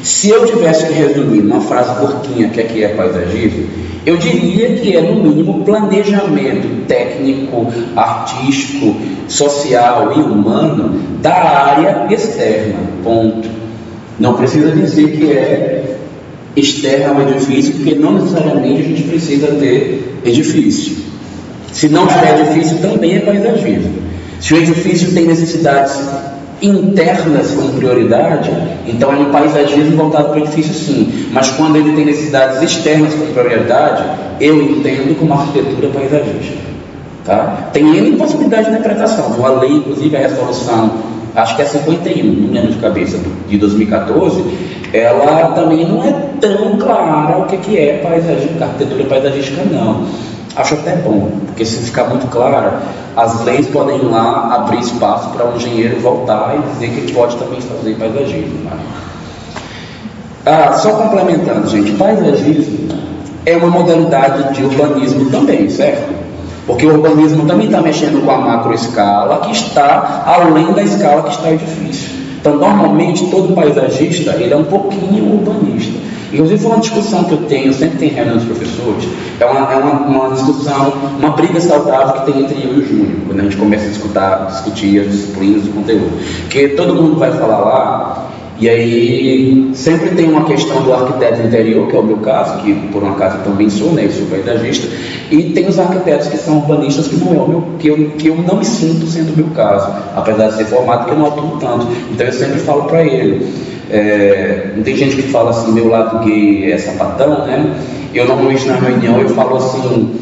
Se eu tivesse que resumir numa frase curtinha que aqui é paisagismo, eu diria que é, no mínimo, planejamento técnico, artístico, social e humano da área externa, ponto. Não precisa dizer que é externo ao edifício, porque não necessariamente a gente precisa ter edifício. Se não tiver edifício, também é paisagismo. Se o edifício tem necessidades internas como prioridade, então é um paisagismo voltado para o edifício, sim. Mas quando ele tem necessidades externas como prioridade, eu entendo como arquitetura paisagística. Tá? Tem N possibilidade de interpretação. Uma lei, inclusive a resolução, acho que é 51, não lembro de cabeça, de 2014, ela também não é tão clara o que é paisagística, arquitetura paisagística, não. Acho até bom, porque se ficar muito clara, as leis podem ir lá abrir espaço para o engenheiro voltar e dizer que ele pode também fazer paisagismo. Só complementando, gente, paisagismo é uma modalidade de urbanismo também, certo? Porque o urbanismo também está mexendo com a macroescala que está além da escala que está o edifício. Então, normalmente, todo paisagista ele é um pouquinho urbanista. Inclusive foi uma discussão que eu tenho, sempre tem reunião dos professores, é uma discussão, uma briga saudável que tem entre eu e o Júnior, quando a gente começa a discutir as disciplinas, o conteúdo. Porque todo mundo vai falar lá, e aí sempre tem uma questão do arquiteto interior, que é o meu caso, que por um acaso eu também sou, né, eu sou paisagista, e tem os arquitetos que são urbanistas, que não é o meu, que eu não me sinto sendo o meu caso, apesar de ser formado, que eu não atuo tanto. Então eu sempre falo para ele, não tem gente que fala assim, meu lado gay é sapatão, né? Eu normalmente na reunião eu falo assim,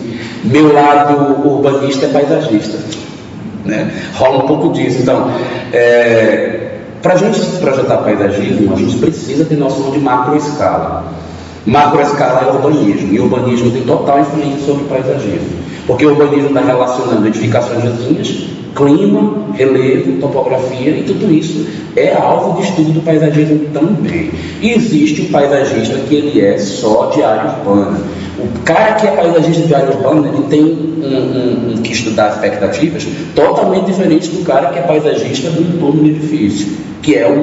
meu lado urbanista é paisagista, né? Rola um pouco disso. Então, para a gente projetar paisagismo, a gente precisa ter noção de macroescala. Macroescala é urbanismo, e o urbanismo tem total influência sobre o paisagismo, porque o urbanismo está relacionando edificações vizinhas, clima, relevo, topografia, e tudo isso é alvo de estudo do paisagismo também. E existe o paisagista que ele é só de área urbana. O cara que é paisagista de área urbana, ele tem que estudar expectativas totalmente diferentes do cara que é paisagista do entorno do edifício, que é o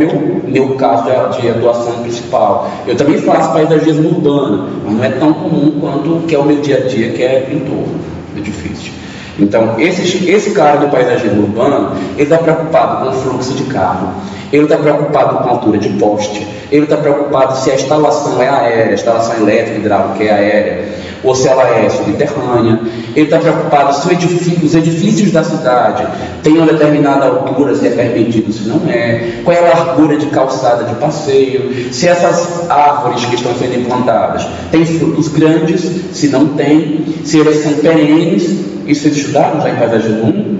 meu caso de atuação principal. Eu também faço paisagismo urbano, mas não é tão comum quanto o que é o meu dia a dia, que é entorno do edifício. Então, esse cara do paisagismo urbano, ele está preocupado com o fluxo de carro, ele está preocupado com a altura de poste, ele está preocupado se a instalação é aérea, a instalação elétrica, hidráulica é aérea, ou se ela é subterrânea. Ele está preocupado se os edifícios da cidade têm uma determinada altura, se é permitido, se não é, qual é a largura de calçada de passeio, se essas árvores que estão sendo implantadas têm frutos grandes, se não tem, se elas são perenes. Isso eles estudaram já em paisagismo 1?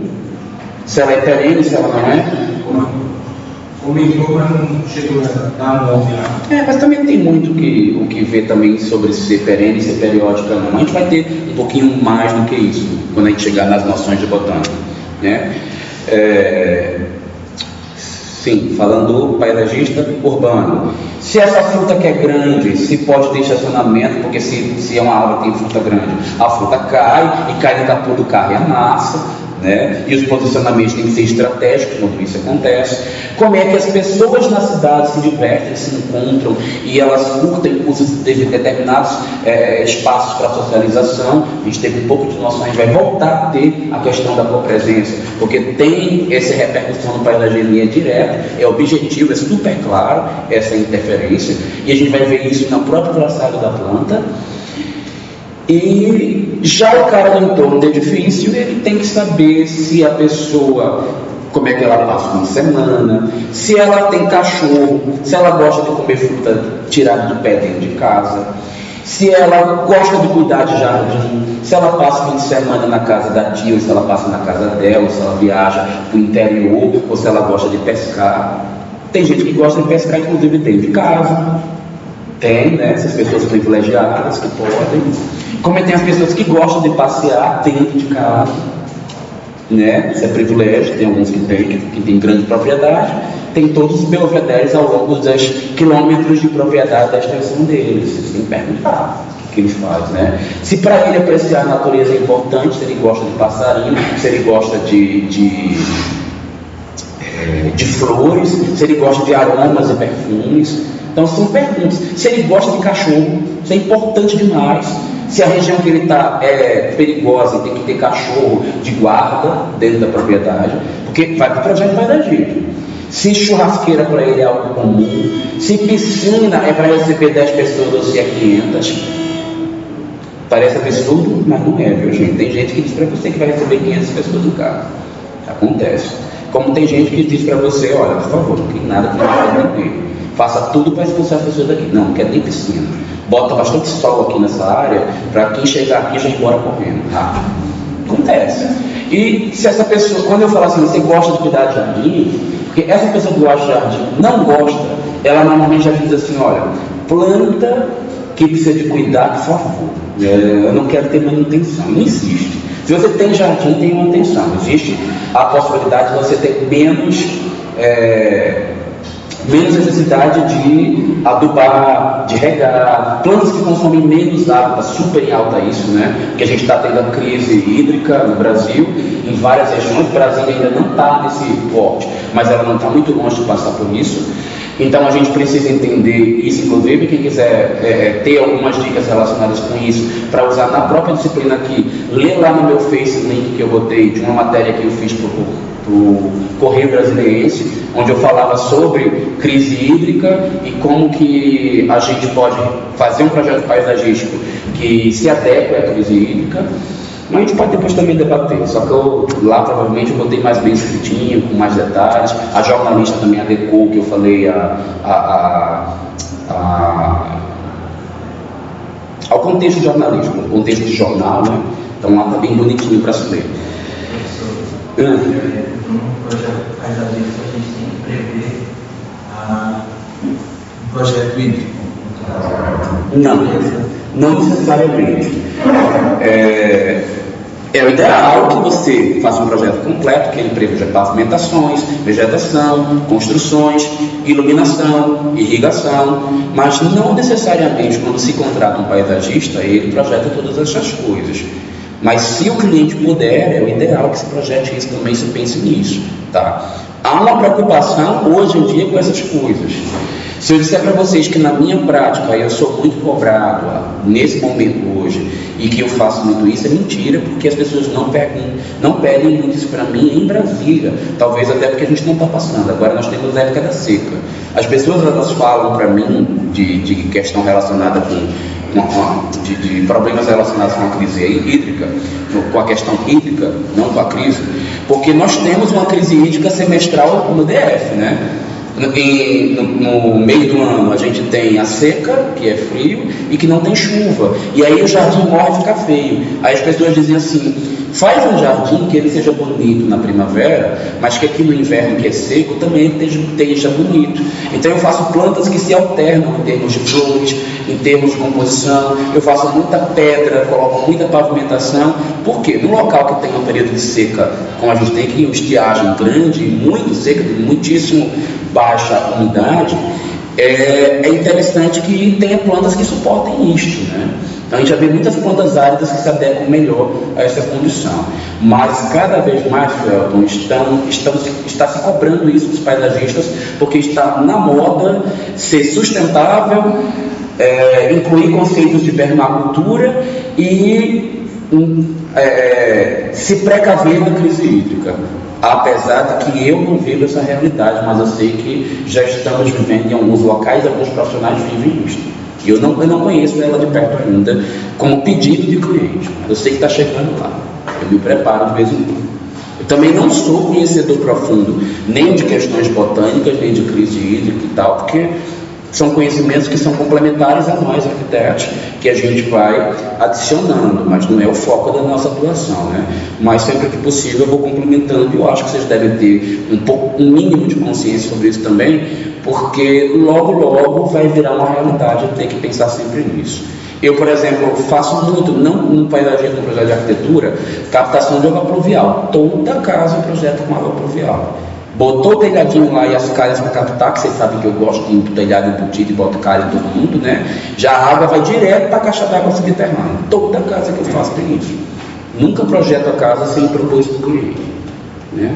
Se ela é perene, se ela não é? Comentou, mas não chegou a dar nome lá. Mas também tem muito o que ver também sobre ser perene e ser periódica, não. A gente vai ter um pouquinho mais do que isso quando a gente chegar nas noções de botânica, né? Sim, falando do paisagista urbano. Se essa fruta que é grande, se pode ter estacionamento, porque se é uma árvore que tem fruta grande, a fruta cai e cai no capô do carro e amassa, né? E os posicionamentos têm que ser estratégicos quando isso acontece. Como é que as pessoas na cidade se divertem, se encontram e elas curtem os determinados espaços para socialização. A gente teve um pouco de noção, a gente vai voltar a ter a questão da copresença, porque tem essa repercussão no paisagismo direta, é objetivo, é super claro essa interferência, e a gente vai ver isso no próprio traçado da planta. E já o cara do entorno do edifício, ele tem que saber se a pessoa, como é que ela passa o fim de semana, se ela tem cachorro, se ela gosta de comer fruta tirada do pé dentro de casa, se ela gosta de cuidar de jardim, se ela passa o fim de semana na casa da tia, ou se ela passa na casa dela, ou se ela viaja para o interior, ou se ela gosta de pescar. Tem gente que gosta de pescar, inclusive dentro de casa. Tem, né, essas pessoas privilegiadas que podem. Como tem as pessoas que gostam de passear dentro de casa, né? Isso é privilégio, tem alguns que tem grande propriedade, tem todos os belvederes ao longo dos quilômetros de propriedade da extensão deles. Vocês têm que perguntar o que ele faz, né? Se para ele apreciar a natureza é importante, se ele gosta de passarinho, se ele gosta de flores, se ele gosta de aromas e perfumes. Então são perguntas. Se ele gosta de cachorro, isso é importante demais. Se a região que ele está é perigosa e tem que ter cachorro de guarda dentro da propriedade, porque vai para o projeto paisagismo. Se churrasqueira para ele é algo comum, se piscina é para receber 10 pessoas ou se é 500, parece absurdo, mas não é, viu, gente? Tem gente que diz para você que vai receber 500 pessoas no carro. Acontece. Como tem gente que diz para você, olha, por favor, não tem nada que não vai aqui. Faça tudo para expulsar as pessoas daqui. Não quer nem piscina. Bota bastante sol aqui nessa área para quem chegar aqui já ir embora correndo. Rápido. Acontece. E se essa pessoa, quando eu falo assim, você gosta de cuidar de jardim, porque essa pessoa que gosta de jardim não gosta, ela normalmente já diz assim, olha, planta que precisa de cuidar, por favor. Eu não quero ter manutenção. Não existe. Se você tem jardim, tem manutenção. Existe a possibilidade de você ter menos necessidade de adubar, de regar, plantas que consomem menos água, está super em alta isso, né? Porque a gente está tendo a crise hídrica no Brasil, em várias regiões. O Brasil ainda não está nesse porte, mas ela não está muito longe de passar por isso. Então a gente precisa entender isso, inclusive quem quiser ter algumas dicas relacionadas com isso para usar na própria disciplina aqui, lê lá no meu Face o link que eu botei de uma matéria que eu fiz para o Correio Brasiliense, onde eu falava sobre crise hídrica e como que a gente pode fazer um projeto paisagístico que se adeque à crise hídrica. Mas a gente pode depois também debater, só que lá provavelmente eu botei mais bem escritinho, com mais detalhes. A jornalista também adequou o que eu falei ao contexto jornalístico, ao contexto de jornal, né? Então lá está bem bonitinho para se ler. No projeto paisagístico a gente tem que prever um projeto hídrico. Não necessariamente. É o ideal que você faça um projeto completo, que ele preveja pavimentações, vegetação, construções, iluminação, irrigação, mas não necessariamente quando se contrata um paisagista, ele projeta todas essas coisas. Mas se o cliente puder, é o ideal que se projete isso também, se pense nisso, tá? Há uma preocupação hoje em dia com essas coisas. Se eu disser para vocês que na minha prática eu sou muito cobrado nesse momento hoje e que eu faço muito isso, é mentira, porque as pessoas não pedem muito isso para mim em Brasília, talvez até porque a gente não está passando. Agora nós temos a época da seca. As pessoas elas falam para mim de questão relacionada de problemas relacionados com a crise hídrica, com a questão hídrica, não com a crise, porque nós temos uma crise hídrica semestral no DF, né? No meio do ano a gente tem a seca, que é frio, e que não tem chuva, e aí o jardim morre e fica feio. Aí as pessoas dizem assim: faz um jardim que ele seja bonito na primavera, mas que aqui no inverno, que é seco, também esteja bonito. Então eu faço plantas que se alternam em termos de flores, em termos de composição. Eu faço muita pedra, coloco muita pavimentação. Por quê? No local que tem um período de seca, como a gente tem aqui, uma estiagem grande, muito seca, muitíssimo baixa umidade, é interessante que tenha plantas que suportem isto, né? Então a gente já vê muitas plantas áridas que se adequam melhor a essa condição. Mas cada vez mais, Felton, está se cobrando isso dos paisagistas, porque está na moda ser sustentável, incluir conceitos de permacultura e se precaver da crise hídrica. Apesar de que eu não vivo essa realidade, mas eu sei que já estamos vivendo em alguns locais, alguns profissionais vivem isso. E eu não conheço ela de perto ainda, como pedido de cliente, mas eu sei que está chegando lá. Eu me preparo de vez em quando. Eu também não sou conhecedor profundo, nem de questões botânicas, nem de crise hídrica e tal, porque são conhecimentos que são complementares a nós, arquitetos, que a gente vai adicionando, mas não é o foco da nossa atuação, né? Mas sempre que possível eu vou complementando, e eu acho que vocês devem ter um mínimo de consciência sobre isso também, porque logo vai virar uma realidade, eu tenho que pensar sempre nisso. Eu, por exemplo, faço muito, não no paisagismo, no projeto de arquitetura, captação de água pluvial. Toda casa é um projeto com água pluvial. Botou o telhadinho lá e as calhas para captar, que vocês sabem que eu gosto de telhado embutido e boto calha em todo mundo, né? Já a água vai direto para a caixa d'água subterrânea. Toda casa que eu faço tem isso. Nunca projeto a casa sem propor isso para o cliente, né?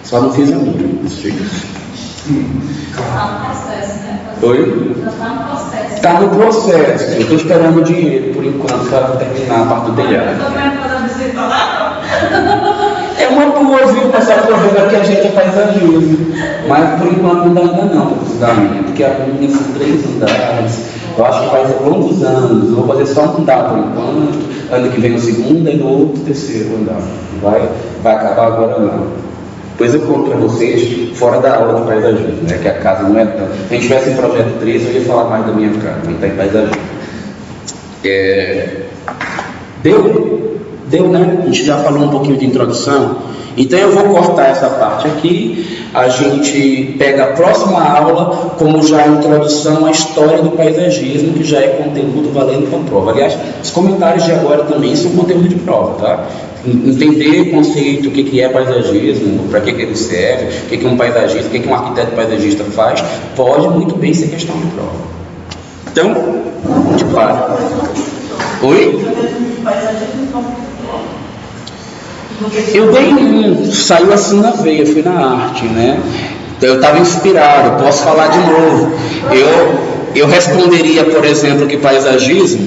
Só não fiz a minha. Está no processo, né? Oi? Está no processo. Está no processo. Eu estou esperando o dinheiro, por enquanto, para terminar a parte do telhado. Eu também não posso visitar lá, não. É uma boa, viu? Passar por ver que a gente é paisagismo. Mas por enquanto não dá ainda não, da minha, porque a minha são 3 andares. Eu acho que vai ser longos anos. Eu vou fazer só um andar por enquanto. Ano que vem o segundo e no outro terceiro andar. Vai acabar agora não. Depois eu conto para vocês, fora da aula de paisagismo, né? Que a casa não é tão. Se a gente tivesse em projeto 3, eu ia falar mais da minha casa, mas está em paisagismo. Deu, né? A gente já falou um pouquinho de introdução, então eu vou cortar essa parte aqui. A gente pega a próxima aula como já a introdução à história do paisagismo, que já é conteúdo valendo para a prova. Aliás, os comentários de agora também são conteúdo de prova, tá? Entender o conceito, o que é paisagismo, para que ele serve, o que é um paisagista, o que um arquiteto paisagista faz, pode muito bem ser questão de prova. Então, a gente para. Oi? Eu dei saiu assim na veia, fui na arte, né? Eu estava inspirado, posso falar de novo. Eu responderia, por exemplo, que paisagismo,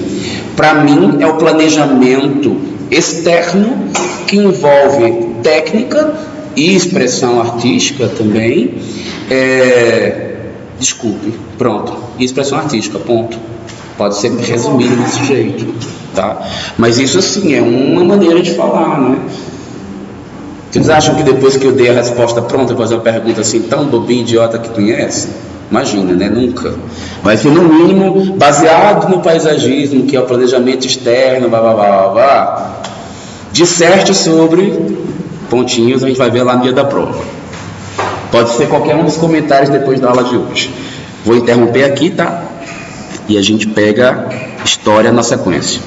para mim, é o planejamento externo que envolve técnica e expressão artística também. Desculpe, pronto. E expressão artística, ponto. Pode ser resumido desse jeito, tá? Mas isso, assim, é uma maneira de falar, né? Vocês acham que depois que eu dei a resposta pronta, eu vou fazer uma pergunta assim tão bobinha, idiota que conhece? Imagina, né? Nunca. Vai ser, no mínimo, baseado no paisagismo, que é o planejamento externo, blá, blá, blá, blá, blá. Disserte sobre pontinhos, a gente vai ver lá no dia da prova. Pode ser qualquer um dos comentários depois da aula de hoje. Vou interromper aqui, tá? E a gente pega história na sequência.